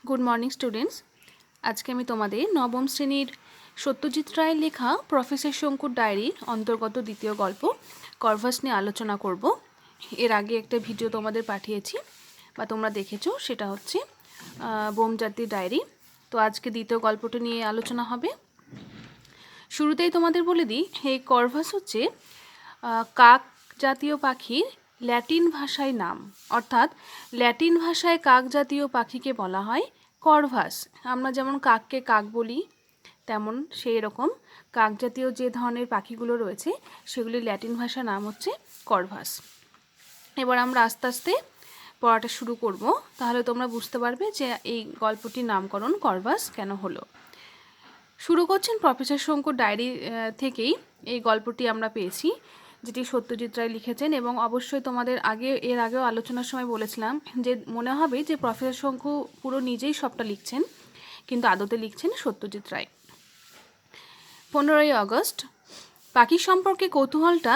Good morning students. আজকে আমি তোমাদের নবম শ্রেণীর সত্যজিৎ রায়ের লেখা প্রফেসর শঙ্কুর ডায়েরির অন্তর্গত দ্বিতীয় গল্প কর্ভাস নিয়ে আলোচনা করব। এর আগে একটা ভিডিও তোমাদের পাঠিয়েছি বা তোমরা দেখেছো, সেটা হচ্ছে বোমজাতির ডায়েরি। তো আজকে দ্বিতীয় গল্পটা নিয়ে আলোচনা হবে। শুরুতেই তোমাদের বলে দিই, এই কর্ভাস হচ্ছে কাক জাতীয় পাখির ল্যাটিন ভাষায় নাম, অর্থাৎ ল্যাটিন ভাষায় কাক জাতীয় পাখিকে বলা হয় কর্ভাস। আমরা যেমন কাককে কাক বলি, তেমন সেই রকম কাক জাতীয় যে ধরনের পাখিগুলো রয়েছে সেগুলির ল্যাটিন ভাষার নাম হচ্ছে কর্ভাস। এবার আমরা আস্তে আস্তে পড়াটা শুরু করব, তাহলে তোমরা বুঝতে পারবে যে এই গল্পটির নামকরণ কর্ভাস কেন হলো। শুরু করছেন প্রফেসর শঙ্কুর ডায়েরি থেকেই এই গল্পটি আমরা পেয়েছি, যেটি সত্যজিৎ রায় লিখেছেন। এবং অবশ্যই তোমাদের এর আগেও আলোচনার সময় বলেছিলাম যে মনে হবে যে প্রফেসর শঙ্কু পুরো নিজেই সবটা লিখছেন, কিন্তু আদতে লিখছেন সত্যজিৎ রায়। 15ই আগস্ট। পাখি সম্পর্কে কৌতূহলটা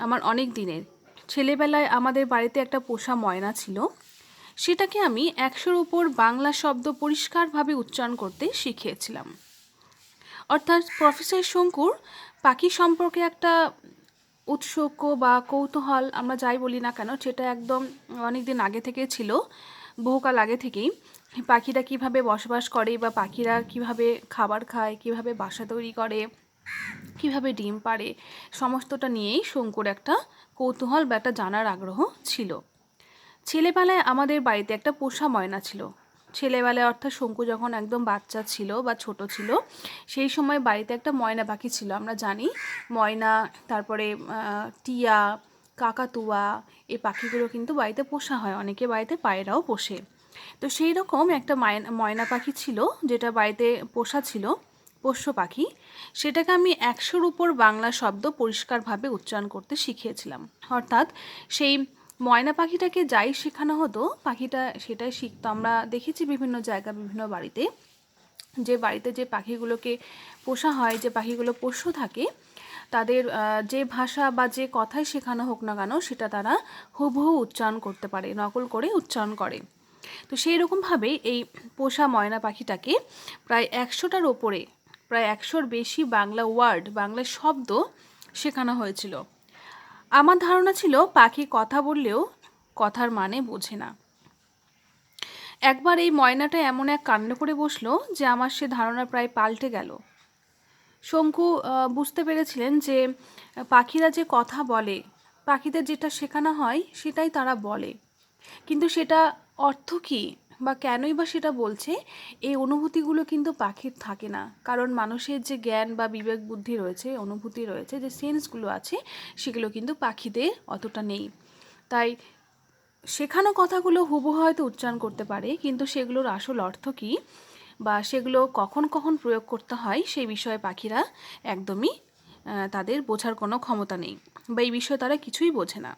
আমার অনেক দিনের। ছেলেবেলায় আমাদের বাড়িতে একটা পোষা ময়না ছিল। সেটাকে আমি 100-র উপর বাংলা শব্দ পরিষ্কারভাবে উচ্চারণ করতে শিখিয়েছিলাম। অর্থাৎ প্রফেসর শঙ্কুর পাখি সম্পর্কে একটা উৎসুক বা কৌতূহল, আমরা যাই বলি না কেন, সেটা একদম অনেক দিন আগে থেকে ছিল, বহুকাল আগে থেকেই। পাখিরা কিভাবে বসবাস করে বা পাখিরা কিভাবে খাবার খায়, কিভাবে বাসা তৈরি করে, কিভাবে ডিম পাড়ে, সমস্তটা নিয়েই শঙ্কুর একটা কৌতূহল বা একটা জানার আগ্রহ ছিল। ছেলেবেলায় আমাদের বাড়িতে একটা পোষা ময়না ছিল। ছেলেবেলায় অর্থাৎ শঙ্কু যখন একদম বাচ্চা ছিল বা ছোট ছিল, সেই সময় বাড়িতে একটা ময়না পাখি ছিল। আমরা জানি ময়না, তারপরে টিয়া, কাকাতুয়া, এই পাখিগুলো কিন্তু বাড়িতে পোষা হয়। অনেকে বাড়িতে পায়রাও পোষে। তো সেই রকম একটা ময়না পাখি ছিল, যেটা বাড়িতে পোষা ছিল, পোষ্য পাখি। সেটাকে আমি 100-র উপর বাংলা শব্দ পরিষ্কারভাবে উচ্চারণ করতে শিখিয়েছিলাম। অর্থাৎ সেই ময়না পাখিটাকে যাই শেখানো হতো, পাখিটা সেটাই শিখতো। আমরা দেখেছি বিভিন্ন জায়গা, বিভিন্ন বাড়িতে, যে বাড়িতে যে পাখিগুলোকে পোষা হয়, যে পাখিগুলো পোষ্য থাকে, তাদের যে ভাষা বা যে কথাই শেখানো হোক না কেন, সেটা তারা হুবহু উচ্চারণ করতে পারে, নকল করে উচ্চারণ করে। তো সেই রকমভাবে এই পোষা ময়না পাখিটাকে প্রায় 100টার ওপরে, প্রায় 100-র বেশি বাংলা ওয়ার্ড, বাংলা শব্দ শেখানো হয়েছিল। আমার ধারণা ছিল পাখি কথা বললেও কথার মানে বোঝে না। একবার এই ময়নাটা এমন এক কাণ্ড করে বসলো যে আমার সে ধারণা প্রায় পাল্টে গেল। শঙ্কু বুঝতে পেরেছিলেন যে পাখিরা যে কথা বলে, পাখিদের যেটা শেখানো হয় সেটাই তারা বলে, কিন্তু সেটা অর্থ কী বা কেনই বা সেটা বলছে, এই অনুভূতিগুলো কিন্তু পাখির থাকে না। কারণ মানুষের যে জ্ঞান বা বিবেক বুদ্ধি রয়েছে, অনুভূতি রয়েছে, যে সেন্সগুলো আছে, সেগুলো কিন্তু পাখিদের অতটা নেই। তাই শেখানো কথাগুলো হুবহু হয়তো উচ্চারণ করতে পারে, কিন্তু সেগুলোর আসল অর্থ কী বা সেগুলো কখন কখন প্রয়োগ করতে হয়, সেই বিষয়ে পাখিরা একদমই তাদের বোঝার কোনো ক্ষমতা নেই, বা এই বিষয়ে তারা কিছুই বোঝে না।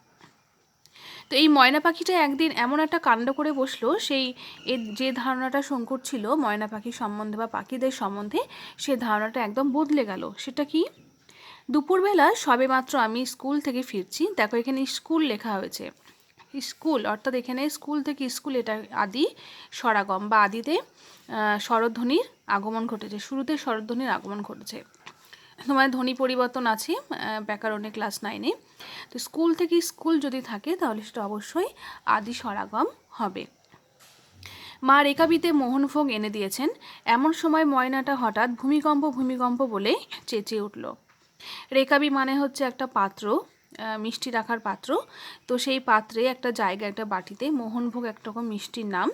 তো এই ময়না পাখিটা একদিন এমন একটা কাণ্ড করে বসলো, সেই এর যে ধারণাটা শঙ্কুর ছিল ময়না পাখি সম্বন্ধে বা পাখিদের সম্বন্ধে, সে ধারণাটা একদম বদলে গেল। সেটা কি? দুপুরবেলা সবেমাত্র আমি স্কুল থেকে ফিরছি। দেখো, এখানে স্কুল লেখা হয়েছে। স্কুল অর্থাৎ এখানে স্কুল থেকে স্কুল, এটা আদি স্বরাগম বা আদিতে স্বরধ্বনির আগমন ঘটেছে, শুরুতে স্বরধ্বনির আগমন ঘটেছে। তোমার ধ্বনি পরিবর্তন আছে ব্যাকরণে ক্লাস 9-এ। তো স্কুল থেকে স্কুল যদি থাকে তাহলে সেটা অবশ্যই আদি স্বরাগম হবে। মা রেকাবিতে মোহনভোগ এনে দিয়েছেন। এমন সময় ময়নাটা হঠাৎ ভূমিকম্প ভূমিকম্প বলে চেঁচিয়ে উঠল। রেকাবি মানে হচ্ছে একটা পাত্র, মিষ্টি রাখার পাত্র। তো সেই পাত্রে একটা জায়গা, একটা বাটিতে মোহনভোগ একটা রকম মিষ্টির নাম,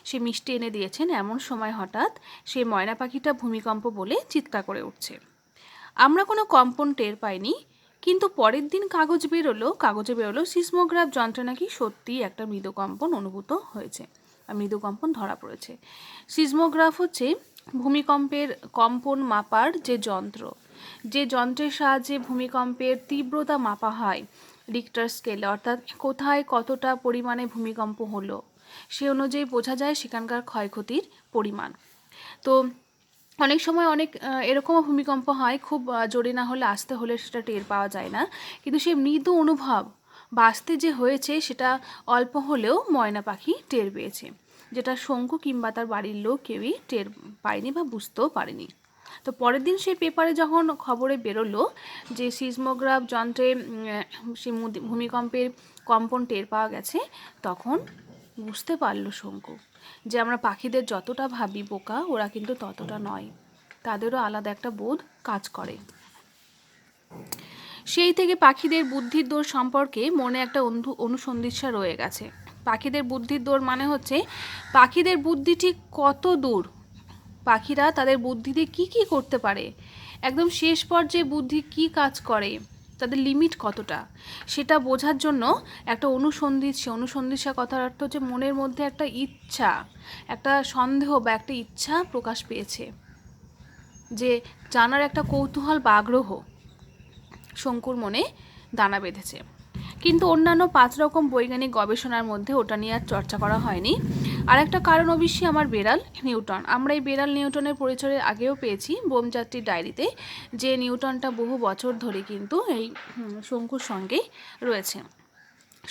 সে মিষ্টি এনে দিয়েছেন। এমন সময় হঠাৎ সেই ময়না পাখিটা ভূমিকম্প বলে চিৎকার করে উঠছে। আমরা কোনো কম্পন টের পাইনি, কিন্তু পরের দিন কাগজে বেরোলো সিসমোগ্রাফ যন্ত্রে নাকি সত্যিই একটা মৃদুকম্পন অনুভূত হয়েছে, মৃদুকম্পন ধরা পড়েছে। সিসমোগ্রাফ হচ্ছে ভূমিকম্পের কম্পন মাপার যে যন্ত্র, যে যন্ত্রের সাহায্যে ভূমিকম্পের তীব্রতা মাপা হয় রিক্টার স্কেলে, অর্থাৎ কোথায় কতটা পরিমাণে ভূমিকম্প হলো সে অনুযায়ী বোঝা যায় সেখানকার ক্ষয়ক্ষতির পরিমাণ। তো অনেক সময় অনেক এরকমও ভূমিকম্প হয়, খুব জোরে না হলে, আস্তে হলে সেটা টের পাওয়া যায় না, কিন্তু সেই মৃদু অনুভব বা আস্তে যে হয়েছে সেটা অল্প হলেও ময়না পাখি টের পেয়েছে। যেটা শঙ্কু কিংবা তার বাড়ির লোক কেউই টের পায়নি বা বুঝতেও পারেনি। তো পরের দিন সেই পেপারে যখন খবরে বেরোলো যে সিসমোগ্রাফ যন্ত্রে সেই ভূমিকম্পের কম্পন টের পাওয়া গেছে, তখন বুঝতে পারলো শঙ্কু যে আমরা পাখিদের যতটা ভাবি বোকা, ওরা কিন্তু ততটা নয়, তাদেরও আলাদা একটা বোধ কাজ করে। সেই থেকে পাখিদের বুদ্ধির দৌড় সম্পর্কে মনে একটা অনুসন্ধিৎসা রয়ে গেছে। পাখিদের বুদ্ধির দৌড় মানে হচ্ছে পাখিদের বুদ্ধি ঠিক কত দূর, পাখিরা তাদের বুদ্ধি দিয়ে কী কী করতে পারে, একদম শেষ পর্যায়ে বুদ্ধি কী কাজ করে, তাদের লিমিট কতটা, সেটা বোঝার জন্য একটা অনুসন্ধিৎসা কথার অর্থ হচ্ছে মনের মধ্যে একটা ইচ্ছা, একটা সন্দেহ বা একটা ইচ্ছা প্রকাশ পেয়েছে, যে জানার একটা কৌতূহল বা আগ্রহ শঙ্কুর মনে দানা বেঁধেছে। কিন্তু অন্যান্য 5 রকম বৈজ্ঞানিক গবেষণার মধ্যে ওটা নিয়ে আর চর্চা করা হয়নি। আরেকটা কারণ অবশ্যই আমার বেড়াল নিউটন। আমরা এই বেড়াল নিউটনের পরিচয়ের আগেও পেয়েছি বোমযাত্রীর ডায়েরিতে, যে নিউটনটা বহু বছর ধরে কিন্তু এই শঙ্কুর সঙ্গেই রয়েছে।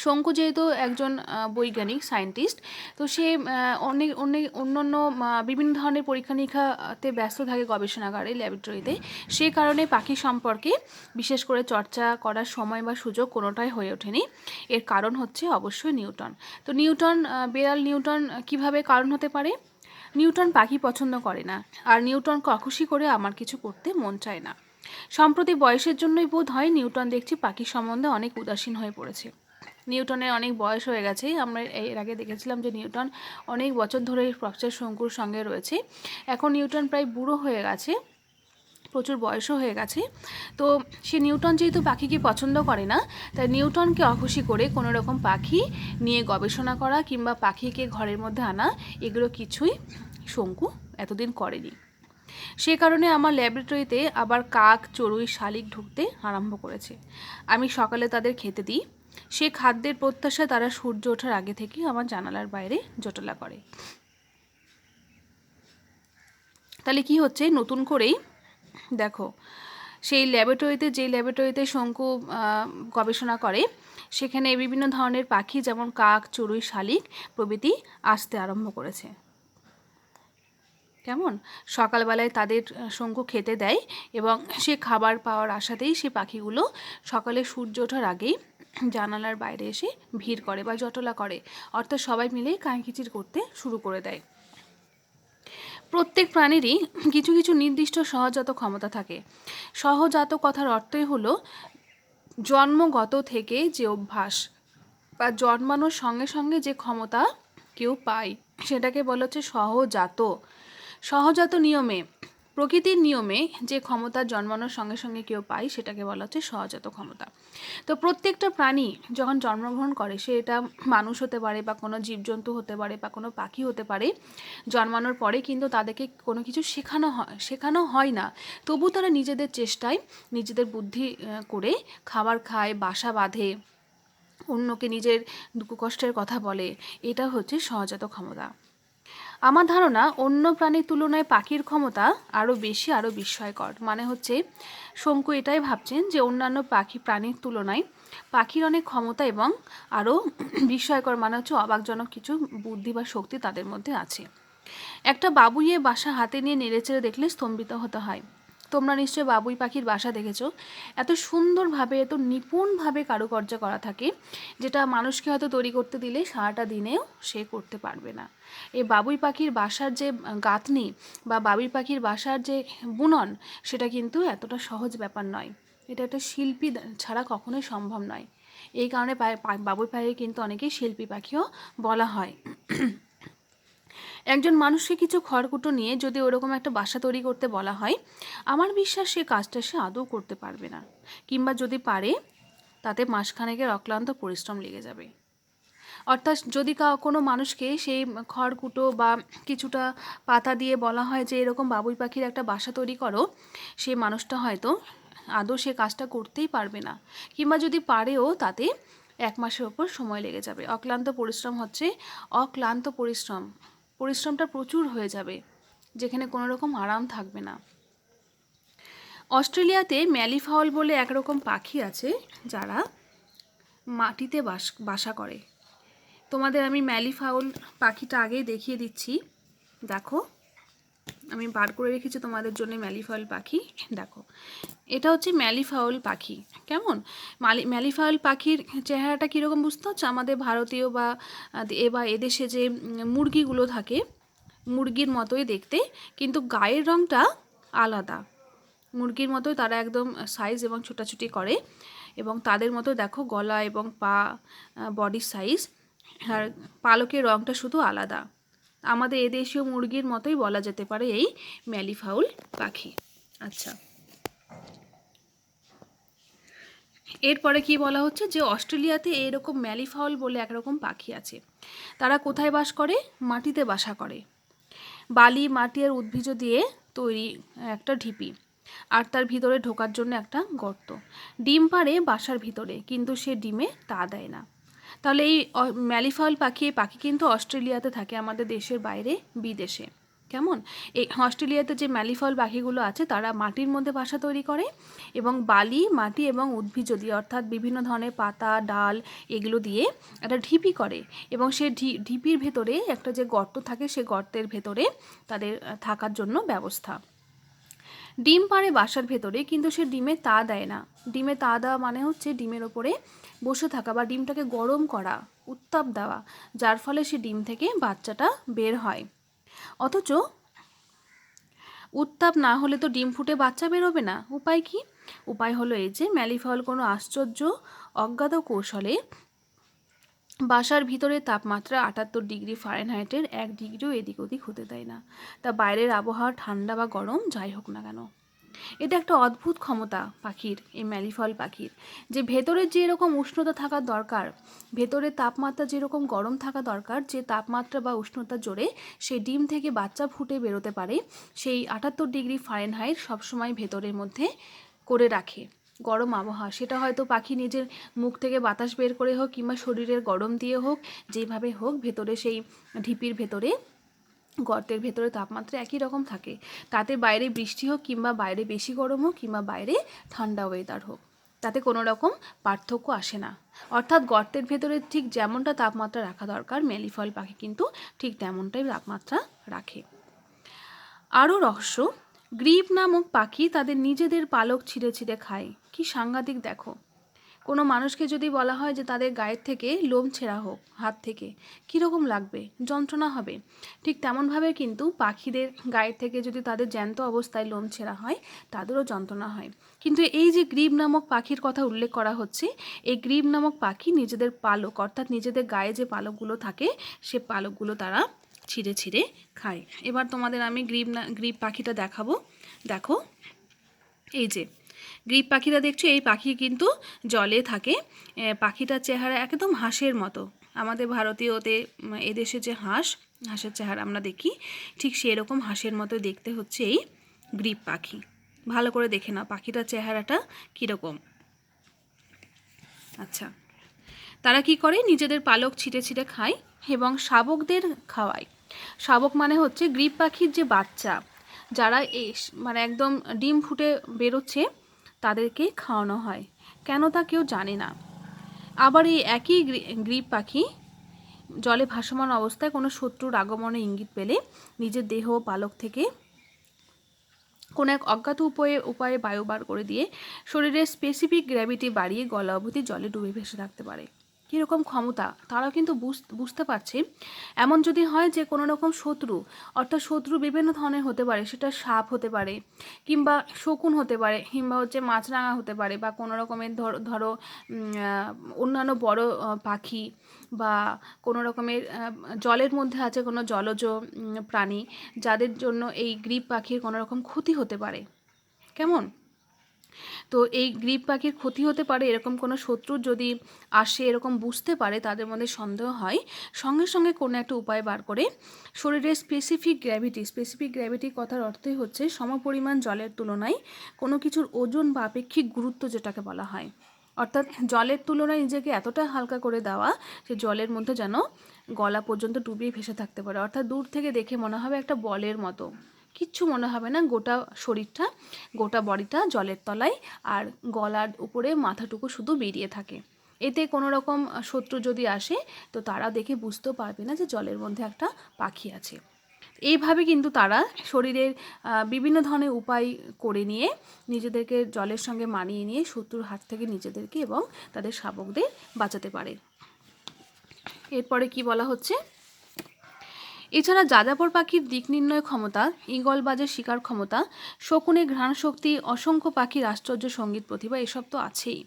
শঙ্কু যেহেতু একজন বৈজ্ঞানিক সায়েন্টিস্ট, তো সে অনেক অনেক অন্যান্য বিভিন্ন ধরনের পরীক্ষা নিরীক্ষাতে ব্যস্ত থাকে গবেষণাগারে, ল্যাবরেটরিতে। সে কারণে পাখি সম্পর্কে বিশেষ করে চর্চা করার সময় বা সুযোগ কোনোটাই হয়ে ওঠেনি। এর কারণ হচ্ছে অবশ্যই নিউটন। তো নিউটন, বেড়াল নিউটন কিভাবে কারণ হতে পারে? নিউটন পাখি পছন্দ করে না, আর নিউটনকে অখুশি করে আমার কিছু করতে মন চায় না। সম্প্রতি বয়সের জন্যই বোধ হয় নিউটন দেখছি পাখি সম্বন্ধে অনেক উদাসীন হয়ে পড়েছে। নিউটনের অনেক বয়স হয়ে গেছে, আমরা এর আগে দেখেছিলাম যে নিউটন অনেক বছর ধরে প্রফেসর শঙ্কুর সঙ্গে রয়েছে। এখন নিউটন প্রায় বুড়ো হয়ে গেছে, প্রচুর বয়সও হয়ে গেছে। তো সে নিউটন যেহেতু পাখিকে পছন্দ করে না, তাই নিউটনকে অখুশি করে কোনো রকম পাখি নিয়ে গবেষণা করা কিংবা পাখিকে ঘরের মধ্যে আনা, এগুলো কিছুই শঙ্কু এতদিন করেনি। সে কারণে আমার ল্যাবরেটরিতে আবার কাক, চড়ুই, শালিক ঢুকতে আরম্ভ করেছে। আমি সকালে তাদের খেতে দিই। সে খাদ্যের প্রত্যাশায় তারা সূর্য ওঠার আগে থেকেই আমার জানালার বাইরে জটলা করে। তাহলে কি হচ্ছে, নতুন করেই দেখো, সেই ল্যাবরেটরিতে, যে ল্যাবরেটরিতে শঙ্কু গবেষণা করে, সেখানে বিভিন্ন ধরনের পাখি যেমন কাক, চড়ুই, শালিক প্রভৃতি আসতে আরম্ভ করেছে। কেমন সকালবেলায় তাদের শঙ্কু খেতে দেয়, এবং সে খাবার পাওয়ার আশাতেই সে পাখিগুলো সকালে সূর্য ওঠার আগেই জানালার বাইরে এসে ভিড় করে বা জটলা করে, অর্থাৎ সবাই মিলে কাঁকিচির করতে শুরু করে দেয়। প্রত্যেক প্রাণীরই কিছু কিছু নির্দিষ্ট সহজাত ক্ষমতা থাকে। সহজাত কথার অর্থই হলো জন্মগত থেকে যে অভ্যাস বা জন্মানোর সঙ্গে সঙ্গে যে ক্ষমতা কেউ পায়, সেটাকে বলা হচ্ছে সহজাত। সহজাত নিয়মে, প্রকৃতির নিয়মে যে ক্ষমতা জন্মানোর সঙ্গে সঙ্গে কেউ পায়, সেটাকে বলা হচ্ছে সহজাত ক্ষমতা। তো প্রত্যেকটা প্রাণী যখন জন্মগ্রহণ করে, সে এটা মানুষ হতে পারে বা কোনো জীবজন্তু হতে পারে বা কোনো পাখি হতে পারে, জন্মানোর পরে কিন্তু তাদেরকে কোনো কিছু শেখানো হয় না, তবু তারা নিজেদের চেষ্টায় নিজেদের বুদ্ধি করে খাবার খায়, বাসা বাঁধে, অন্যকে নিজের দুঃখ কষ্টের কথা বলে। এটা হচ্ছে সহজাত ক্ষমতা। আমার ধারণা অন্য প্রাণীর তুলনায় পাখির ক্ষমতা আরও বেশি, আরও বিস্ময়কর। মানে হচ্ছে শঙ্কু এটাই ভাবছেন যে অন্যান্য প্রাণীর তুলনায় পাখির অনেক ক্ষমতা এবং আরও বিস্ময়কর, মানে হচ্ছে অবাকজনক কিছু বুদ্ধি বা শক্তি তাদের মধ্যে আছে। একটা বাবুইয়ে বাসা হাতে নিয়ে নেড়েচেড়ে দেখলে স্তম্ভিত হতে হয়। তোমরা নিশ্চয়ই বাবুই পাখির বাসা দেখেছো। এত সুন্দরভাবে, এত নিপুণভাবে কারুকার্য করা থাকে, যেটা মানুষকে হয়তো তৈরি করতে দিলে সারাটা দিনেও সে করতে পারবে না। এই বাবুই পাখির বাসার যে গাঁথনি বা বাবুই পাখির বাসার যে বুনন, সেটা কিন্তু এতটা সহজ ব্যাপার নয়। এটা একটা শিল্পী ছাড়া কখনোই সম্ভব নয়। এই কারণে বাবুই পাখি কিন্তু অনেকেই শিল্পী পাখিও বলা হয়। একজন মানুষকে কিছু খড়কুটো নিয়ে যদি ওরকম একটা বাসা তৈরি করতে বলা হয়, আমার বিশ্বাস সে কাজটা সে আদৌ করতে পারবে না, কিংবা যদি পারে তাতে মাসখানেকের অক্লান্ত পরিশ্রম লেগে যাবে। অর্থাৎ যদি কোনো মানুষকে সেই খড়কুটো বা কিছুটা পাতা দিয়ে বলা হয় যে এরকম বাবুই পাখির একটা বাসা তৈরি করো, সেই মানুষটা হয়তো আদৌ সে কাজটা করতেই পারবে না, কিংবা যদি পারেও তাতে 1 মাসের ওপর সময় লেগে যাবে। অক্লান্ত পরিশ্রম হচ্ছে অক্লান্ত পরিশ্রম, পরিশ্রমটা প্রচুর হয়ে যাবে, যেখানে কোনো রকম আরাম থাকবে না। অস্ট্রেলিয়াতে ম্যালিফাউল বলে একরকম পাখি আছে যারা মাটিতে বাসা করে। তোমাদের আমি ম্যালিফাউল পাখিটা আগেই দেখিয়ে দিচ্ছি। দেখো, আমি বার করে রেখেছি তোমাদের জন্য ম্যালিফাউল পাখি। দেখো, এটা হচ্ছে ম্যালিফাউল পাখি। কেমন ম্যালিফাউল পাখির চেহারাটা কীরকম বুঝতে হচ্ছে? আমাদের ভারতীয় বা এদেশে যে মুরগিগুলো থাকে, মুরগির মতোই দেখতে, কিন্তু গায়ের রঙটা আলাদা। মুরগির মতোই তারা একদম সাইজ এবং ছোটাছুটি করে, এবং তাদের মতো দেখো গলা এবং পা, বডির সাইজ, আর পালকের রঙটা শুধু আলাদা। আমাদের এদেশীয় মুরগির মতোই বলা যেতে পারে এই ম্যালিফাউল পাখি। আচ্ছা, এরপরে কি বলা হচ্ছে যে অস্ট্রেলিয়াতে এরকম ম্যালিফাউল বলে একরকম পাখি আছে। তারা কোথায় বাস করে? মাটিতে বাসা করে। বালি, মাটি আর উদ্ভিজ দিয়ে তৈরি একটা ঢিপি, আর তার ভিতরে ঢোকার জন্য একটা গর্ত। ডিম পাড়ে বাসার ভিতরে, কিন্তু সে ডিমে তা দেয় না। তাহলে এই ম্যালিফাউল পাখি কিন্তু অস্ট্রেলিয়াতে থাকে, আমাদের দেশের বাইরে বিদেশে। কেমন? এই অস্ট্রেলিয়াতে যে ম্যালিফাউল পাখিগুলো আছে তারা মাটির মধ্যে বাসা তৈরি করে, এবং বালি, মাটি এবং উদ্ভিজ দিয়ে, অর্থাৎ বিভিন্ন ধরনের পাতা, ডাল, এগুলো দিয়ে একটা ঢিপি করে, এবং সেই ঢিপির ভেতরে একটা যে গর্ত থাকে, সে গর্তের ভেতরে তাদের থাকার জন্য ব্যবস্থা। ডিম পাড়ে বাসার ভেতরে, কিন্তু সে ডিমে তা দেয় না। ডিমে তা দেওয়া মানে হচ্ছে ডিমের ওপরে বসে থাকা বা ডিমটাকে গরম করা, উত্তাপ দেওয়া, যার ফলে সে ডিম থেকে বাচ্চাটা বের হয়। অথচ উত্তাপ না হলে তো ডিম ফুটে বাচ্চা বেরোবে না। উপায় কি? উপায় হলো এই যে ম্যালিফাউল কোনো আশ্চর্য অজ্ঞাত কৌশলে বাসার ভিতরে তাপমাত্রা 78 ডিগ্রি ফারেনহাইটের 1 ডিগ্রিও এদিক ওদিক হতে দেয় না। তা বাইরের আবহাওয়া ঠান্ডা বা গরম যাই হোক না কেন। এটা একটা অদ্ভুত ক্ষমতা পাখির, এই ম্যালিফাউল পাখির, যে ভেতরে যে এরকম উষ্ণতা থাকা দরকার, ভেতরের তাপমাত্রা যেরকম গরম থাকা দরকার, যে তাপমাত্রা বা উষ্ণতা জোরে সেই ডিম থেকে বাচ্চা ফুটে বেরোতে পারে, সেই 78 ডিগ্রি ফারেনহাইট সবসময় ভেতরের মধ্যে করে রাখে গরম আবহাওয়া। সেটা হয়তো পাখি নিজের মুখ থেকে বাতাস বের করে হোক, কিংবা শরীরের গরম দিয়ে হোক, যেভাবে হোক ভেতরে সেই ঢিপির ভেতরে, গর্তের ভেতরে তাপমাত্রা একই রকম থাকে। তাতে বাইরে বৃষ্টি হোক, কিংবা বাইরে বেশি গরম হোক, কিংবা বাইরে ঠান্ডা ওয়েদার হোক, তাতে কোনো রকম পার্থক্য আসে না। অর্থাৎ গর্তের ভেতরে ঠিক যেমনটা তাপমাত্রা রাখা দরকার, ম্যালিফাউল পাখি কিন্তু ঠিক তেমনটাই তাপমাত্রা রাখে। আরও রহস্য, গ্রিপ নামক পাখি তাদের নিজেদের পালক ছিঁড়ে ছিঁড়ে খায়। কি সাংঘাতিক দেখো! কোনো মানুষকে যদি বলা হয় যে তাদের গায়ের থেকে লোম ছেঁড়া হোক হাত থেকে, কীরকম লাগবে? যন্ত্রণা হবে। ঠিক তেমনভাবে কিন্তু পাখিদের গায়ের থেকে যদি তাদের জ্যান্ত অবস্থায় লোম ছেঁড়া হয়, তাদেরও যন্ত্রণা হয়। কিন্তু এই যে গ্রিব নামক পাখির কথা উল্লেখ করা হচ্ছে, এই গ্রিব নামক পাখি নিজেদের পালক, অর্থাৎ নিজেদের গায়ে যে পালকগুলো থাকে, সে পালকগুলো তারা ছিঁড়ে ছিঁড়ে খায়। এবার তোমাদের আমি গ্রিব পাখিটা দেখাবো। দেখো, এই যে গ্রিপ পাখিটা দেখছো, এই পাখি কিন্তু জলে থাকে। পাখিটার চেহারা একদম হাঁসের মতো। আমাদের ভারতীয়তে এদেশে যে হাঁসের চেহারা আমরা দেখি, ঠিক সেরকম হাঁসের মতো দেখতে হচ্ছে এই গ্রিপ পাখি। ভালো করে দেখে নাও পাখিটার চেহারাটা কীরকম। আচ্ছা, তারা কি করে? নিজেদের পালক ছিঁড়ে ছিঁড়ে খায় এবং শাবকদের খাওয়ায়। শাবক মানে হচ্ছে গ্রিপ পাখির যে বাচ্চা, যারা মানে একদম ডিম ফুটে বেরোচ্ছে, তাদেরকে খাওয়ানো হয়। কেন তা কেউ জানে না। আবার এই একই গ্রিপ পাখি জলে ভাসমান অবস্থায় কোনো শত্রুর আগমনের ইঙ্গিত পেলে নিজের দেহ পালক থেকে কোনো এক অজ্ঞাত উপায়ে বায়ু বার করে দিয়ে শরীরের স্পেসিফিক গ্র্যাভিটি বাড়িয়ে গলা অবধি জলে ডুবে ভেসে থাকতে পারে। কীরকম ক্ষমতা! তারাও কিন্তু বুঝতে পারছে। এমন যদি হয় যে কোনো রকম শত্রু, অর্থাৎ শত্রু বিভিন্ন ধরনের হতে পারে, সেটা সাপ হতে পারে, কিংবা শকুন হতে পারে, কিংবা হচ্ছে মাছরাঙা হতে পারে, বা কোনো রকমের ধরো অন্যান্য বড় পাখি, বা কোনো রকমের জলের মধ্যে আছে কোনো জলজ প্রাণী, যাদের জন্য এই গ্রিপ পাখির কোনো রকম ক্ষতি হতে পারে। কেমন? তো এই গ্রিপ পাখির ক্ষতি হতে পারে, এরকম কোনো শত্রু যদি আসে, এরকম বুঝতে পারে, তাদের মধ্যে সন্দেহ হয়, সঙ্গে সঙ্গে কোনো একটা উপায় বার করে শরীরের স্পেসিফিক গ্র্যাভিটি কথার অর্থই হচ্ছে সমপরিমাণ জলের তুলনায় কোনো কিছুর ওজন বা আপেক্ষিক গুরুত্ব, যেটাকে বলা হয়। অর্থাৎ জলের তুলনায় নিজেকে এতটা হালকা করে দেওয়া যে জলের মধ্যে যেন গলা পর্যন্ত ডুবিয়ে ভেসে থাকতে পারে। অর্থাৎ দূর থেকে দেখে মনে হবে একটা বলের মতো, কিচ্ছু মনে হবে না, গোটা শরীরটা, গোটা বডিটা জলের তলায়, আর গলার উপরে মাথাটুকু শুধু বেরিয়ে থাকে। এতে কোনো রকম শত্রু যদি আসে তো তারা দেখে বুঝতেও পারবে না যে জলের মধ্যে একটা পাখি আছে। এইভাবে কিন্তু তারা শরীরের বিভিন্ন ধরনের উপায় করে নিয়ে নিজেদেরকে জলের সঙ্গে মানিয়ে নিয়ে শত্রুর হাত থেকে নিজেদেরকে এবং তাদের শাবকদের বাঁচাতে পারে। এরপরে কি বলা হচ্ছে, এছাড়া যাযাবর পাখির দিক নির্ণয় ক্ষমতা, ঈগল বাজের শিকার ক্ষমতা, শকুনের ঘ্রাণ শক্তি, অসংখ্য পাখির আশ্চর্য সঙ্গীত প্রতিভা, এসব তো আছেই।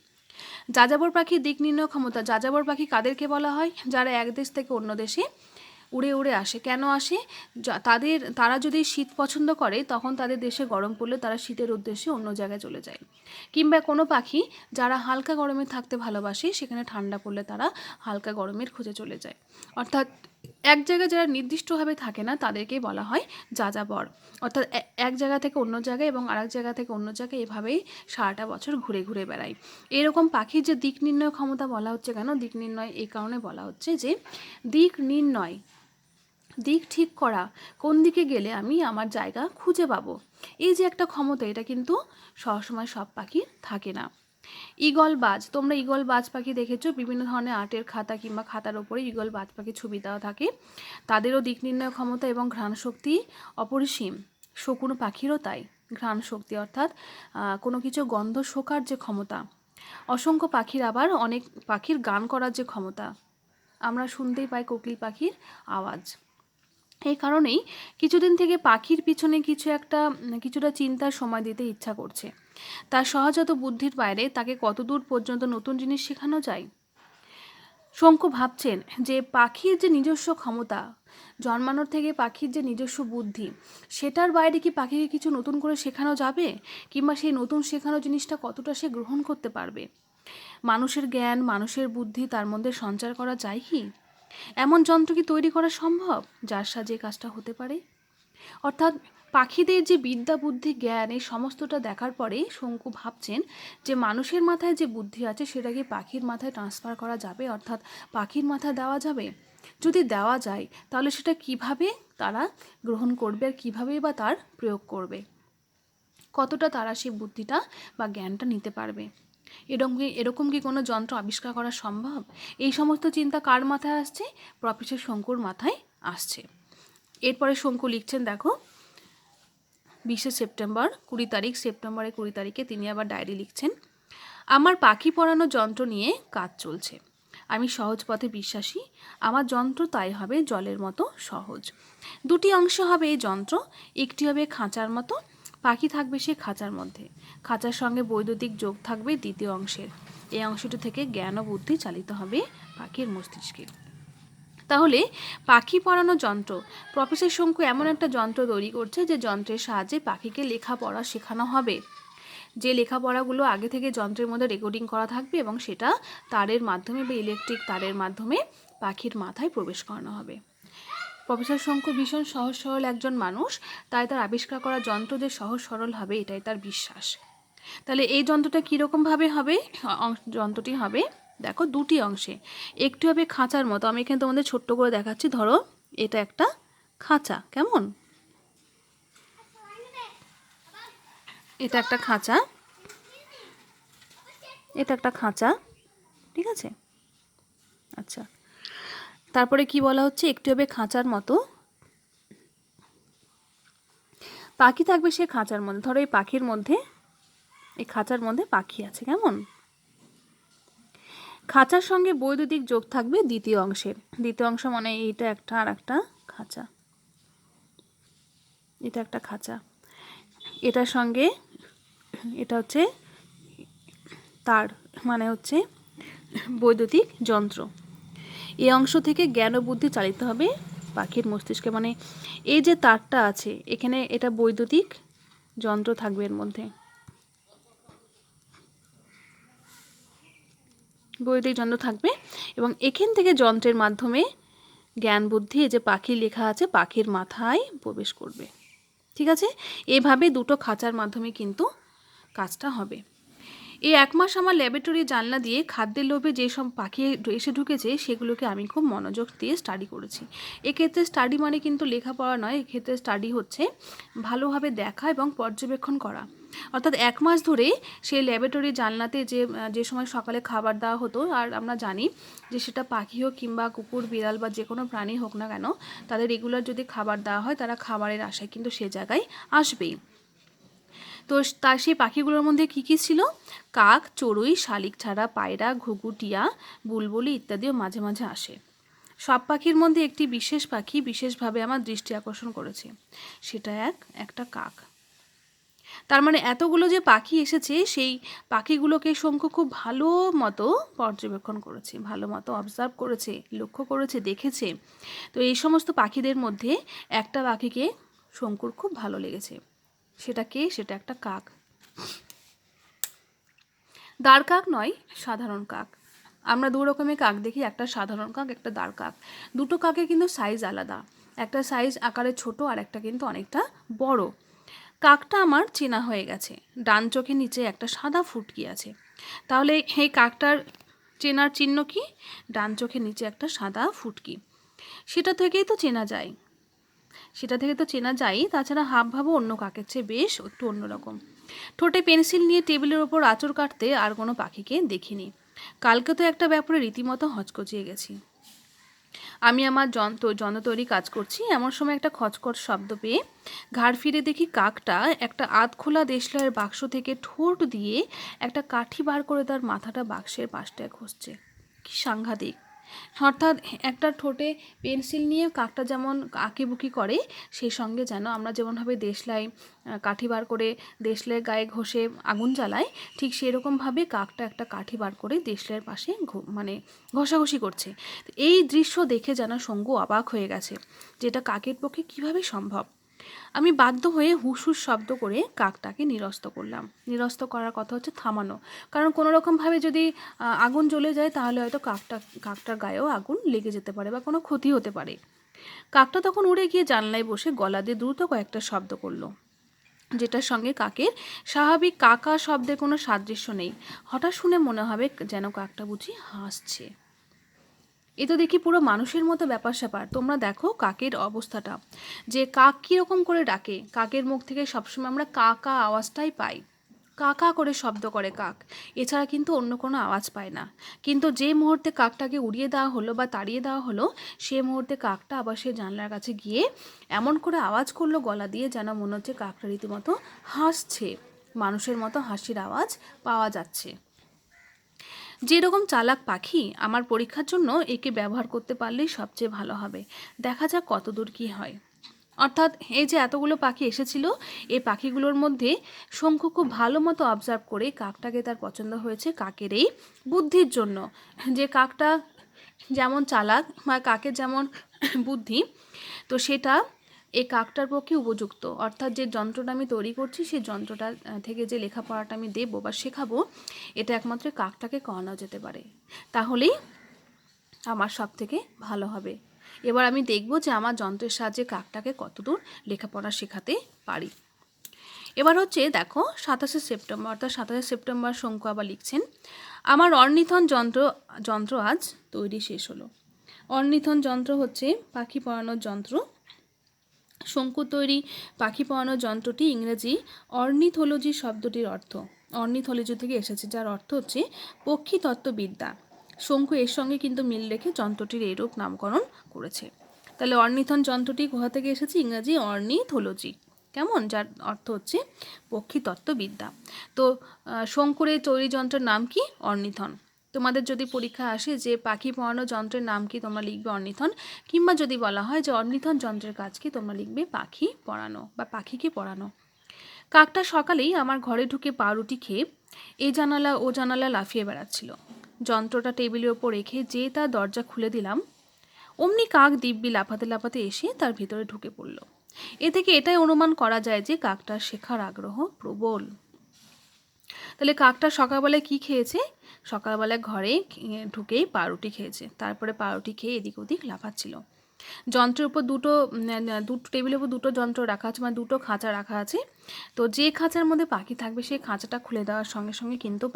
যাযাবর পাখির দিক নির্ণয় ক্ষমতা, যাযাবর পাখি কাদেরকে বলা হয়? যারা এক দেশ থেকে অন্য দেশে উড়ে উড়ে আসে। কেন আসে? তারা যদি শীত পছন্দ করে তখন তাদের দেশে গরম পড়লে তারা শীতের উদ্দেশ্যে অন্য জায়গায় চলে যায়। কিংবা কোনো পাখি যারা হালকা গরমে থাকতে ভালোবাসে সেখানে ঠান্ডা পড়লে তারা হালকা গরমের খোঁজে চলে যায়। অর্থাৎ এক জায়গায় যারা নির্দিষ্টভাবে থাকে না তাদেরকেই বলা হয় যাযাবর। অর্থাৎ এক জায়গা থেকে অন্য জায়গায় এবং আরেক জায়গা থেকে অন্য জায়গায় এভাবেই সারাটা বছর ঘুরে ঘুরে বেড়ায়। এরকম পাখির যে দিক নির্ণয় ক্ষমতা বলা হচ্ছে, কেন দিক নির্ণয় এই কারণে বলা হচ্ছে যে দিক নির্ণয়, দিক ঠিক করা, কোন দিকে গেলে আমি আমার জায়গা খুঁজে পাবো, এই যে একটা ক্ষমতা, এটা কিন্তু সবসময় সব পাখির থাকে না। ঈগল বাজ, তোমরা ঈগল বাজ পাখি দেখেছো, বিভিন্ন ধরনের আর্টের খাতা কিংবা খাতার ওপরে ঈগল বাজ পাখির ছবি দেওয়া থাকে। তাদেরও দিক নির্ণয় ক্ষমতা এবং ঘ্রাণ শক্তি অপরিসীম। শকুন পাখিরও তাই, ঘ্রাণ শক্তি অর্থাৎ কোনো কিছু গন্ধ শোকার যে ক্ষমতা। অসংখ্য পাখির আবার অনেক পাখির গান করার যে ক্ষমতা, আমরা শুনতেই পাই কোকিল পাখির আওয়াজ। এই কারণেই কিছুদিন থেকে পাখির পিছনে কিছুটা চিন্তার সময় দিতে ইচ্ছা করছে। তার সহজাত বুদ্ধির বাইরে তাকে কতদূর পর্যন্ত নতুন জিনিস শেখানো যায়। শঙ্কু ভাবছেন যে পাখির যে নিজস্ব ক্ষমতা, জন্মানোর থেকে পাখির যে নিজস্ব বুদ্ধি, সেটার বাইরে কি পাখিকে কিছু নতুন করে শেখানো যাবে, কিংবা সেই নতুন শেখানো জিনিসটা কতটা সে গ্রহণ করতে পারবে। মানুষের জ্ঞান, মানুষের বুদ্ধি তার মধ্যে সঞ্চার করা যায় কি? এমন যন্ত্র কি তৈরি করা সম্ভব যার সাহায্যে কাজটা হতে পারে? অর্থাৎ পাখিদের যে বিদ্যা, বুদ্ধি, জ্ঞান, এই সমস্তটা দেখার পরে শঙ্কু ভাবছেন যে মানুষের মাথায় যে বুদ্ধি আছে সেটা কি পাখির মাথায় ট্রান্সফার করা যাবে, অর্থাৎ পাখির মাথায় দেওয়া যাবে? যদি দেওয়া যায় তাহলে সেটা কিভাবে তারা গ্রহণ করবে আর কীভাবেই বা তার প্রয়োগ করবে, কতটা তারা সেই বুদ্ধিটা বা জ্ঞানটা নিতে পারবে। এরকম কি কোনো যন্ত্র আবিষ্কার করা সম্ভব? এই সমস্ত চিন্তা কার মাথায় আসছে? প্রফেসর শঙ্কুর মাথায় আসছে। এরপরে শঙ্কু লিখছেন, দেখো 20 সেপ্টেম্বর, 20 তারিখে তিনি আবার ডায়েরি লিখছেন। আমার পাখি পড়ানো যন্ত্র নিয়ে কাজ চলছে। আমি সহজ পথে বিশ্বাসী। আমার যন্ত্র তাই হবে জলের মতো সহজ। দুটি অংশ হবে এই যন্ত্র। একটি হবে খাঁচার মতো, পাখি থাকবে সে খাঁচার মধ্যে। খাঁচার সঙ্গে বৈদ্যুতিক যোগ থাকবে দ্বিতীয় অংশের। এই অংশটি থেকে জ্ঞান ও বুদ্ধি চালিত হবে পাখির মস্তিষ্কে। তাহলে পাখি পড়ানো যন্ত্র, প্রফেসর শঙ্কু এমন একটা যন্ত্র তৈরি করছে যে যন্ত্রের সাহায্যে পাখিকে লেখাপড়া শেখানো হবে। যে লেখাপড়াগুলো আগে থেকে যন্ত্রের মধ্যে রেকর্ডিং করা থাকবে এবং সেটা তারের মাধ্যমে বা ইলেকট্রিক তারের মাধ্যমে পাখির মাথায় প্রবেশ করানো হবে। প্রফেসর শঙ্কু ভীষণ সহজ সরল একজন মানুষ, তাই তার আবিষ্কার করা যন্ত্র যে সহজ সরল হবে এটাই তার বিশ্বাস। তাহলে এই যন্ত্রটা কীরকমভাবে হবে? যন্ত্রটি হবে, দেখো, দুটি অংশে। একটি হবে খাঁচার মতো, আমি এখানে তোমাদের ছোট্ট করে দেখাচ্ছি। ধরো এটা একটা খাঁচা, কেমন? এটা একটা খাঁচা, এটা একটা খাঁচা, ঠিক আছে? আচ্ছা, তারপরে কি বলা হচ্ছে, একটু হবে খাঁচার মতো, পাখি থাকবে সে খাঁচার মধ্যে। ধরো এই পাখির মধ্যে, এই খাঁচার মধ্যে পাখি আছে, কেমন? খাঁচার সঙ্গে বৈদ্যুতিক যোগ থাকবে দ্বিতীয় অংশের। দ্বিতীয় অংশ মানে এইটা একটা আর একটা খাঁচা, এটা একটা খাঁচা, এটার সঙ্গে এটা হচ্ছে তার, মানে হচ্ছে বৈদ্যুতিক যন্ত্র। এই অংশ থেকে জ্ঞান ও বুদ্ধি চালিত হবে পাখির মস্তিষ্কে। মানে এই যে তারটা আছে এখানে, এটা বৈদ্যুতিক যন্ত্র থাকবে এর মধ্যে, বৈদ্যুতিক যন্ত্র থাকবে এবং এখান থেকে যন্ত্রের মাধ্যমে জ্ঞান বুদ্ধি, এই যে পাখি লেখা আছে, পাখির মাথায় প্রবেশ করবে। ঠিক আছে? এভাবে দুটো খাঁচার মাধ্যমে কিন্তু কাজটা হবে। এই 1 মাস আমার ল্যাবরেটরি জানলা দিয়ে খাদ্যের লোভে যেসব পাখি এসে ঢুকেছে সেগুলোকে আমি খুব মনোযোগ দিয়ে স্টাডি করেছি। এক্ষেত্রে স্টাডি মানে কিন্তু লেখাপড়া নয়, এক্ষেত্রে স্টাডি হচ্ছে ভালোভাবে দেখা এবং পর্যবেক্ষণ করা। অর্থাৎ 1 মাস ধরে সেই ল্যাবরেটরি জানলাতে যে সময় সকালে খাবার দেওয়া হতো, আর আমরা জানি যে সেটা পাখি হোক কিংবা কুকুর বিড়াল বা যে কোনো প্রাণী হোক না কেন, তাদের রেগুলার যদি খাবার দেওয়া হয় তারা খাবারের আশায় কিন্তু সে জায়গায় আসবেই। তো তার সেই পাখিগুলোর মধ্যে কী কী ছিল? কাক, চড়ুই, শালিক ছাড়া, পায়রা, ঘুঘু, টিয়া, বুলবুলি ইত্যাদিও মাঝে মাঝে আসে। সব পাখির মধ্যে একটি বিশেষ পাখি বিশেষভাবে আমার দৃষ্টি আকর্ষণ করেছে, সেটা একটা কাক। তার মানে এতগুলো যে পাখি এসেছে সেই পাখিগুলোকে শঙ্কু খুব ভালো মতো পর্যবেক্ষণ করেছে, ভালো মতো অবজার্ভ করেছে, লক্ষ্য করেছে, দেখেছে। তো এই সমস্ত পাখিদের মধ্যে একটা পাখিকে শঙ্কুর খুব ভালো লেগেছে। সেটা কে? সেটা একটা কাক। দাঁড় কাক নয়, সাধারণ কাক। আমরা দু রকমের কাক দেখি, একটা সাধারণ কাক, একটা দাঁড় কাক। দুটো কাকের কিন্তু সাইজ আলাদা, একটা সাইজ আকারে ছোট আর একটা কিন্তু অনেকটা বড়। কাকটা আমার চেনা হয়ে গেছে, ডান চোখের নিচে একটা সাদা ফুটকি আছে। তাহলে এই কাকটার চেনার চিহ্ন কি? ডান চোখের নিচে একটা সাদা ফুটকি। সেটা থেকেই তো চেনা যায়, তাছাড়া হাবভাবও অন্য কাকের চেয়ে বেশ একটু অন্যরকম। ঠোঁটে পেন্সিল নিয়ে টেবিলের ওপর আঁচড় কাটতে আর কোনো পাখিকে দেখিনি। কালকে তো একটা ব্যাপারে রীতিমতো হচকচিয়ে গেছি। আমি আমার যন্ত্র তৈরি কাজ করছি, এমন সময় একটা খচখচ শব্দ পেয়ে ঘাড় ফিরে দেখি কাকটা একটা আধখোলা দেশলাইয়ের বাক্স থেকে ঠোঁট দিয়ে একটা কাঠি বার করে তার মাথাটা বাক্সের পাশটায় ঘষছে। কি সাংঘাতিক! অর্থাৎ একটা ঠোঁটে পেন্সিল নিয়ে কাকটা যেমন আঁকিবুকি করে, সেই সঙ্গে যেন আমরা যেমনভাবে দেশলাই কাঠি বার করে দেশলাইয়ের গায়ে ঘষে আগুন জ্বালাই, ঠিক সেরকমভাবে কাকটা একটা কাঠি বার করে দেশলাইয়ের পাশে মানে ঘষাঘষি করছে। এই দৃশ্য দেখে যেন শঙ্কু অবাক হয়ে গেছে, যেটা কাকের পক্ষে কিভাবে সম্ভব। আমি বাধ্য হয়ে হুসহুস শব্দ করে কাকটাকে নিরস্ত করার কথা হচ্ছে থামানো, কারণ কোনো রকমভাবে যদি আগুন জ্বলে যায় তাহলে হয়তো কাকটার গায়েও আগুন লেগে যেতে পারে বা কোনো ক্ষতি হতে পারে। কাকটা তখন উড়ে গিয়ে জানলায় বসে গলা দিয়ে দ্রুত কয়েকটা শব্দ করলো, যেটার সঙ্গে কাকের স্বাভাবিক কাকা শব্দের কোনো সাদৃশ্য নেই। হঠাৎ শুনে মনে হবে যেন কাকটা বুঝি হাসছে। এ তো দেখি পুরো মানুষের মতো ব্যাপার স্যাপার। তোমরা দেখো কাকের অবস্থাটা, যে কাক কীরকম করে ডাকে। কাকের মুখ থেকে সবসময় আমরা কাকা আওয়াজটাই পাই, কাকা করে শব্দ করে কাক, এছাড়া কিন্তু অন্য কোনো আওয়াজ পায় না। কিন্তু যে মুহূর্তে কাকটাকে উড়িয়ে দেওয়া হলো বা তাড়িয়ে দেওয়া হলো, সে মুহূর্তে কাকটা আবার সে জানলার কাছে গিয়ে এমন করে আওয়াজ করলো গলা দিয়ে, যেন মনে হচ্ছে কাকটা রীতিমতো হাসছে, মানুষের মতো হাসির আওয়াজ পাওয়া যাচ্ছে। যেরকম চালাক পাখি, আমার পরীক্ষার জন্য একে ব্যবহার করতে পারলেই সবচেয়ে ভালো হবে। দেখা যাক কতদূর কী হয়। অর্থাৎ এই যে এতগুলো পাখি এসেছিল, এই পাখিগুলোর মধ্যে শঙ্কু খুব ভালো মতো অবজার্ভ করে কাকটাকে তার পছন্দ হয়েছে কাকের এই বুদ্ধির জন্য। যে কাকটা যেমন চালাক বা কাকের যেমন বুদ্ধি, তো সেটা এই কাকটার পক্ষে উপযুক্ত। অর্থাৎ যে যন্ত্রটা আমি তৈরি করছি, সেই যন্ত্রটা থেকে যে লেখাপড়াটা আমি দেবো বা শেখাবো, এটা একমাত্র কাকটাকে করানো যেতে পারে। তাহলেই আমার সব থেকে ভালো হবে। এবার আমি দেখব যে আমার যন্ত্রের সাহায্যে কাকটাকে কতদূর লেখাপড়া শেখাতে পারি। এবার হচ্ছে দেখো 27শে সেপ্টেম্বর, অর্থাৎ 27শে সেপ্টেম্বর শঙ্কু আবার লিখছেন, আমার অর্নিথন যন্ত্র আজ তৈরি শেষ হলো। অর্নিথন যন্ত্র হচ্ছে পাখি পড়ানোর যন্ত্র। শঙ্কু তৈরি পাখি পড়ানোর যন্ত্রটি ইংরেজি অর্নিথোলজি শব্দটির অর্থ অর্নিথোলজি থেকে এসেছে, যার অর্থ হচ্ছে পক্ষী তত্ত্ববিদ্যা। শঙ্কু এর সঙ্গে কিন্তু মিল রেখে যন্ত্রটির এইরূপ নামকরণ করেছে। তাহলে অর্নিথন যন্ত্রটি কোথা থেকে এসেছে? ইংরেজি অর্নিথোলজি, কেমন, যার অর্থ হচ্ছে পক্ষী তত্ত্ববিদ্যা। তো শঙ্কুর এই তৈরি যন্ত্রের নাম কি? অর্নিথন। তোমাদের যদি পরীক্ষা আসে যে পাখি পড়ানো যন্ত্রের নাম কি, তোমরা লিখবে অর্নিথন। কিংবা যদি বলা হয় যে অর্নিথন যন্ত্রের কাজ কি, তোমরা লিখবে পাখি পড়ানো বা পাখিকে পড়ানো। কাকটা সকালেই আমার ঘরে ঢুকে পাউরুটি খেয়ে এই জানালা ও জানালা লাফিয়ে বেড়াচ্ছিল। যন্ত্রটা টেবিলের ওপর রেখে যে তার দরজা খুলে দিলাম, অমনি কাক দিব্যি লাফাতে লাফাতে এসে তার ভিতরে ঢুকে পড়ল। এ থেকে এটাই অনুমান করা যায় যে কাকটার শেখার আগ্রহ প্রবল। তাহলে কাকটা সকালবেলায় কি খেয়েছে? সকালবেলায় ঘরে ঢুকেই পাউরুটি খেয়েছে, তারপরে পাউরুটি খেয়ে এদিক ওদিক লাফাচ্ছিল। যন্ত্রের উপর দুটো টেবিলের উপর দুটো যন্ত্র রাখা আছে, মানে দুটো খাঁচা রাখা আছে। তো যে খাঁচার মধ্যে পাখি থাকবে সেই খাঁচাটা খুলে দেওয়ার সঙ্গে সঙ্গে কিন্তু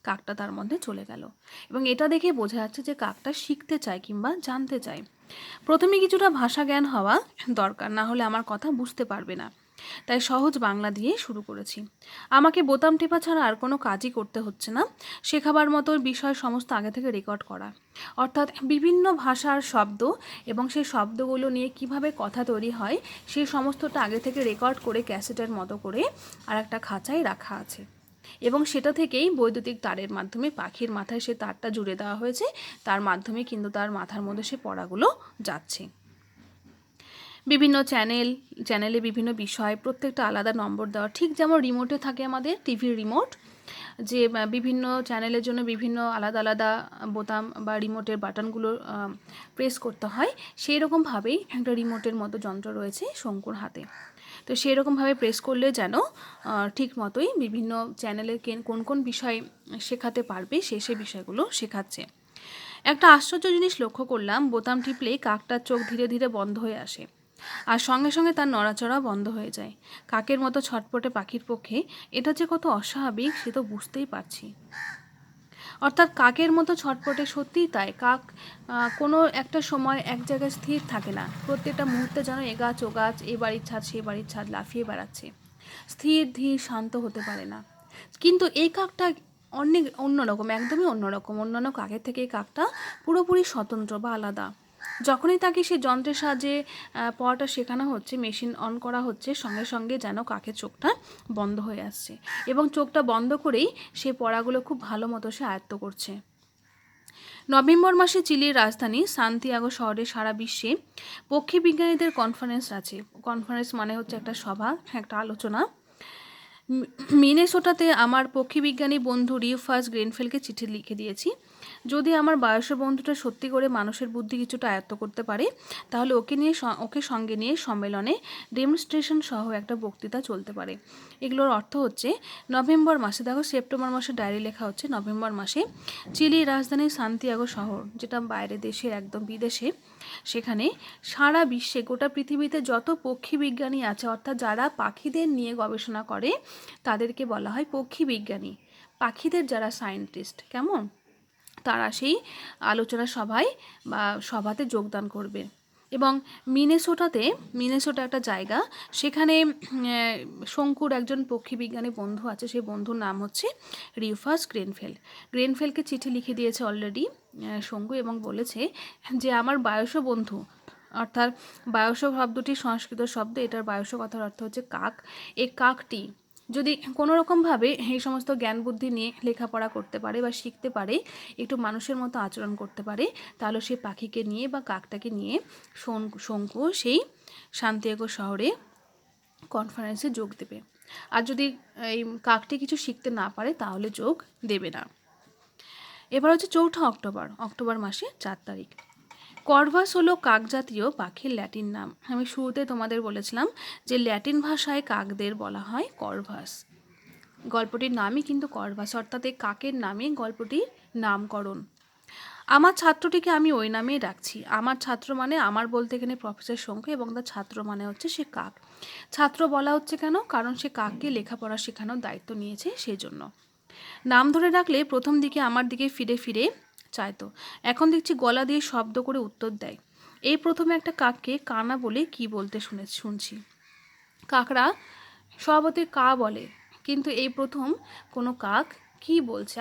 কাকটা তার মধ্যে চলে গেল। এবং এটা দেখে বোঝা যাচ্ছে যে কাকটা শিখতে চায় কিংবা জানতে চায়। প্রথমে কিছুটা ভাষা জ্ঞান হওয়া দরকার, না হলে আমার কথা বুঝতে পারবে না। তাই সহজ বাংলা দিয়ে শুরু করেছি। আমাকে বোতাম টেপা ছাড়া আর কোনো কাজই করতে হচ্ছে না। শেখাবার মতো বিষয় সমস্ত আগে থেকে রেকর্ড করা, অর্থাৎ বিভিন্ন ভাষার শব্দ এবং সেই শব্দগুলো নিয়ে কিভাবে কথা তৈরি হয় সেই সমস্তটা আগে থেকে রেকর্ড করে ক্যাসেটের মতো করে আর একটা খাঁচায় রাখা আছে। এবং সেটা থেকেই বৈদ্যুতিক তারের মাধ্যমে পাখির মাথায় সে তারটা জুড়ে দেওয়া হয়েছে, তার মাধ্যমে কিন্তু তার মাথার মধ্যে সে পড়াগুলো যাচ্ছে। বিভিন্ন চ্যানেলে বিভিন্ন বিষয়, প্রত্যেকটা আলাদা নম্বর দেওয়া, ঠিক যেমন রিমোটে থাকে আমাদের টিভির রিমোট, যে বিভিন্ন চ্যানেলের জন্য বিভিন্ন আলাদা আলাদা বোতাম বা রিমোটের বাটনগুলো প্রেস করতে হয়, সেই রকমভাবেই একটা রিমোটের মতো যন্ত্র রয়েছে শঙ্কুর হাতে। তো সেই রকমভাবে প্রেস করলে যেন ঠিক মতোই বিভিন্ন চ্যানেলে কোন কোন বিষয় শেখাতে পারবে সে বিষয়গুলো শেখাচ্ছে। একটা আশ্চর্য জিনিস লক্ষ্য করলাম, বোতাম টিপলেই কাকটার চোখ ধীরে ধীরে বন্ধ হয়ে আসে, আর সঙ্গে সঙ্গে তার নড়াচড়া বন্ধ হয়ে যায়। কাকের মতো ছটপটে পাখির পক্ষে এটা যে কত অস্বাভাবিক সে তো বুঝতেই পারছি। অর্থাৎ কাকের মতো ছটপটে, সত্যিই তাই। কাক কোনো একটা সময় এক জায়গায় স্থির থাকে না, প্রত্যেকটা মুহূর্তে যেন এ গাছ ও গাছ, এ বাড়ির ছাদ সে বাড়ির ছাদ লাফিয়ে বেড়াচ্ছে, স্থির ধীর শান্ত হতে পারে না। কিন্তু এই কাকটা অন্যরকম, একদমই অন্যরকম। অন্যান্য কাকের থেকে এই কাকটা পুরোপুরি স্বতন্ত্র বা আলাদা। যখনই তাকে সে যন্ত্রের সাহায্যে পড়াটা শেখানো হচ্ছে, মেশিন অন করা হচ্ছে, সঙ্গে সঙ্গে যেন কাকের চোখটা বন্ধ হয়ে আসছে, এবং চোখটা বন্ধ করেই সে পড়াগুলো খুব ভালো মতো সে আয়ত্ত করছে। নভেম্বর মাসে চিলির রাজধানী সান্তিয়াগো শহরে সারা বিশ্বে পক্ষী বিজ্ঞানীদের কনফারেন্স আছে। কনফারেন্স মানে হচ্ছে একটা সভা, একটা আলোচনা। মিনেসোটাতে আমার পক্ষীবিজ্ঞানী বন্ধু রিউফাস গ্রেনফেলকে চিঠি লিখে দিয়েছি। যদি আমার বয়সের বন্ধুটা সত্যি করে মানুষের বুদ্ধি কিছুটা আয়ত্ত করতে পারে, তাহলে ওকে সঙ্গে নিয়ে সম্মেলনে ডেমনস্ট্রেশন সহ একটা বক্তৃতা চলতে পারে। এগুলোর অর্থ হচ্ছে নভেম্বর মাসে, দেখো সেপ্টেম্বর মাসে ডায়েরি লেখা হচ্ছে, নভেম্বর মাসে চিলির রাজধানী সান্তিয়াগো শহর, যেটা বাইরে দেশের একদম বিদেশে, সেখানে সারা বিশ্বে গোটা পৃথিবীতে যত পক্ষী বিজ্ঞানী আছে, অর্থাৎ যারা পাখিদের নিয়ে গবেষণা করে তাদেরকে বলা হয় পক্ষী বিজ্ঞানী। পাখিদের যারা সায়েন্টিস্ট, কেমন, তারা সেই আলোচনা সভায় বা সভাতে যোগদান করবে। এবং মিনেসোটা একটা জায়গা, সেখানে শঙ্কুর একজন পক্ষী বিজ্ঞানী বন্ধু আছে, সেই বন্ধুর নাম হচ্ছে রিউফাস গ্রেনফেলকে চিঠি লিখে দিয়েছে অলরেডি শঙ্কু, এবং বলেছে যে আমার বায়স বন্ধু, অর্থাৎ বায়স শব্দটি সংস্কৃত শব্দ, এটার বায়স কথার অর্থ হচ্ছে কাক। এই কাকটি যদি কোনো রকমভাবে এই সমস্ত জ্ঞান বুদ্ধি নিয়ে লেখাপড়া করতে পারে বা শিখতে পারে, একটু মানুষের মতো আচরণ করতে পারে, তাহলে সে পাখিকে নিয়ে বা কাকটাকে নিয়ে শঙ্কু সেই সান্তিয়াগো শহরে কনফারেন্সে যোগ দেবে। আর যদি এই কাকটি কিছু শিখতে না পারে তাহলে যোগ দেবে না। এবার হচ্ছে 4 অক্টোবর মাসে 4 তারিখ। কর্ভাস হলো কাকজাতীয় পাখির ল্যাটিন নাম। আমি শুরুতে তোমাদের বলেছিলাম যে ল্যাটিন ভাষায় কাকদের বলা হয় কর্ভাস। গল্পটির নামই কিন্তু কর্ভাস, অর্থাৎ এই কাকের নামে গল্পটির নামকরণ। আমার ছাত্রটিকে আমি ওই নামেই ডাকছি। আমার ছাত্র মানে আমার বলতে এখানে প্রফেসর শঙ্কু, এবং তার ছাত্র মানে হচ্ছে সে কাক। ছাত্র বলা হচ্ছে কেন? কারণ সে কাককে লেখাপড়া শেখানোর দায়িত্ব নিয়েছে, সেই জন্য। নাম ধরে ডাকলে প্রথম দিকে আমার দিকে ফিরে ফিরে চাইতো, এখন দেখছি গলা দিয়ে শব্দ করে উত্তর দেয়। এই প্রথমে একটা কাককে কানা বলে কি বলতে শুনছি। কাকরা স্বভাবতই কা বলে, কিন্তু এই প্রথম কোনো কাক কি বলছে।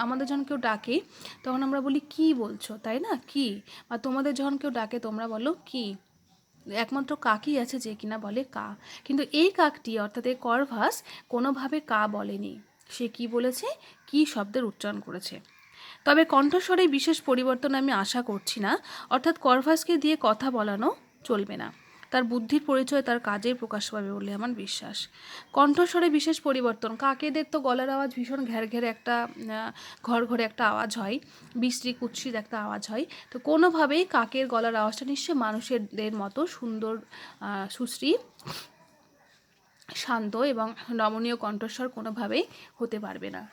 আমাদের যখন কেউ ডাকে তখন আমরা বলি কি বলছো, তাই না, কি। বা তোমাদের যখন কেউ ডাকে তোমরা বলো কি। একমাত্র কাকই আছে যে কিনা বলে কা। কিন্তু এই কাকটি, অর্থাৎ এই কর্ভাস, কোনোভাবে কা বলেনি। সে কি বলেছে? কি শব্দের উচ্চারণ করেছে। তবে কণ্ঠস্বরে বিশেষ পরিবর্তন আমি আশা করছি না, অর্থাৎ কর্ভাসকে দিয়ে কথা বলানো চলবে না। তার বুদ্ধির পরিচয় তার কাজেই প্রকাশ পাবে বলে আমার বিশ্বাস। কণ্ঠস্বরে বিশেষ পরিবর্তন, কাকেদের তো গলার আওয়াজ ভীষণ ঘের একটা ঘরে একটা আওয়াজ হয়, বিশ্রী কুৎসিত একটা আওয়াজ হয়। তো কোনোভাবেই কাকের গলার আওয়াজটা নিশ্চয়ই মানুষেরদের মতো সুন্দর, সুশ্রী, শান্ত এবং নমনীয় কণ্ঠস্বর কোনোভাবেই হতে পারবে না,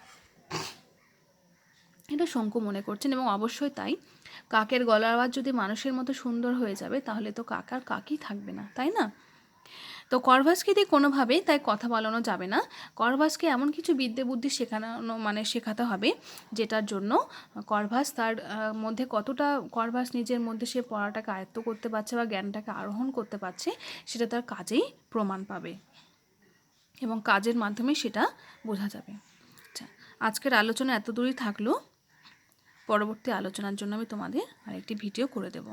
এটা শঙ্কু মনে করছেন। এবং অবশ্যই তাই, কাকের গলার আওয়াজ যদি মানুষের মতো সুন্দর হয়ে যাবে তাহলে তো কাক আর কাকই থাকবে না, তাই না? তো কর্ভাসকে দিয়ে কোনোভাবেই তাই কথা বলানো যাবে না। কর্ভাসকে এমন কিছু বিদ্যে বুদ্ধি শেখাতে হবে, যেটার জন্য কর্ভাস তার মধ্যে কতটা কর্ভাস নিজের মধ্যে সে পড়াটাকে আয়ত্ত করতে পারছে বা জ্ঞানটাকে আরোহণ করতে পারছে, সেটা তার কাজেই প্রমাণ পাবে। এবং কাজের মাধ্যমে সেটা বোঝা যাবে। আচ্ছা, আজকের আলোচনা এত দূরই থাকলো। পরবর্তী আলোচনার জন্য আমি তোমাদের আরেকটি ভিডিও করে দেব।